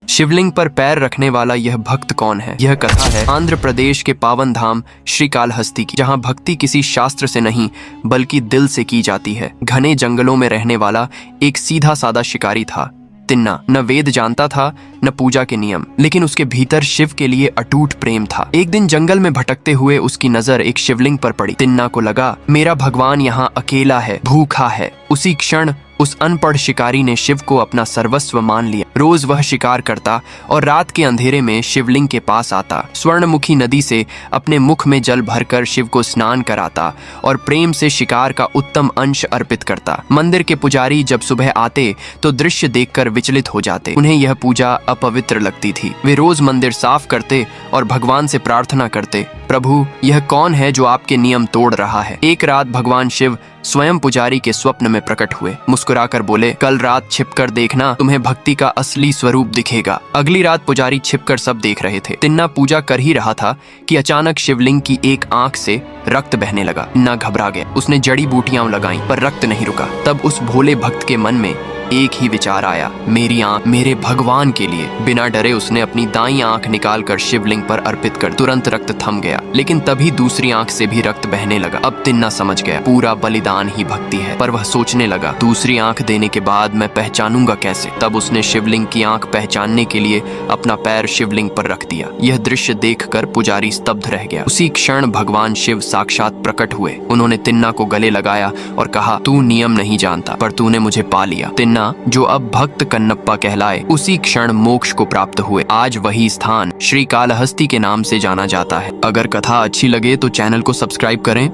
शिवलिंग पर पैर रखने वाला यह भक्त कौन है? यह कथा है आंध्र प्रदेश के पावन धाम श्रीकालहस्ती की, जहाँ भक्ति किसी शास्त्र से नहीं बल्कि दिल से की जाती है। घने जंगलों में रहने वाला एक सीधा सादा शिकारी था तिन्ना। न वेद जानता था न पूजा के नियम, लेकिन उसके भीतर शिव के लिए अटूट प्रेम था। एक दिन जंगल में भटकते हुए उसकी नजर एक शिवलिंग पर पड़ी। तिन्ना को लगा मेरा भगवान यहाँ अकेला है, भूखा है। उसी क्षण उस अनपढ़ शिकारी ने शिव को अपना सर्वस्व मान लिया। रोज वह शिकार करता और रात के अंधेरे में शिवलिंग के पास आता। स्वर्णमुखी नदी से अपने मुख में जल भरकर शिव को स्नान कराता और प्रेम से शिकार का उत्तम अंश अर्पित करता। मंदिर के पुजारी जब सुबह आते तो दृश्य देखकर विचलित हो जाते। उन्हें यह पूजा अपवित्र लगती थी। वे रोज मंदिर साफ करते और भगवान से प्रार्थना करते, प्रभु यह कौन है जो आपके नियम तोड़ रहा है? एक रात भगवान शिव स्वयं पुजारी के स्वप्न में प्रकट हुए। मुस्कुराकर बोले, कल रात छिपकर देखना, तुम्हें भक्ति का असली स्वरूप दिखेगा। अगली रात पुजारी छिपकर सब देख रहे थे। तिन्ना पूजा कर ही रहा था कि अचानक शिवलिंग की एक आंख से रक्त बहने लगा। तिन्ना घबरा गया। उसने जड़ी बूटियां लगाई पर रक्त नहीं रुका। तब उस भोले भक्त के मन में एक ही विचार आया, मेरी आंख मेरे भगवान के लिए। बिना डरे उसने अपनी दाईं आंख निकालकर शिवलिंग पर अर्पित कर तुरंत रक्त थम गया, लेकिन तभी दूसरी आंख से भी रक्त बहने लगा। अब तिन्ना समझ गया पूरा बलिदान ही भक्ति है। पर वह सोचने लगा, दूसरी आंख देने के बाद मैं पहचानूंगा कैसे? तब उसने शिवलिंग की आंख पहचानने के लिए अपना पैर शिवलिंग पर रख दिया। यह दृश्य देखकर पुजारी स्तब्ध रह गया। उसी क्षण भगवान शिव साक्षात प्रकट हुए। उन्होंने तिन्ना को गले लगाया और कहा, तू नियम नहीं जानता पर तूने मुझे पा लिया। तिन्ना जो अब भक्त कन्नप्पा कहलाए, उसी क्षण मोक्ष को प्राप्त हुए। आज वही स्थान श्रीकालहस्ती के नाम से जाना जाता है। अगर कथा अच्छी लगे तो चैनल को सब्सक्राइब करें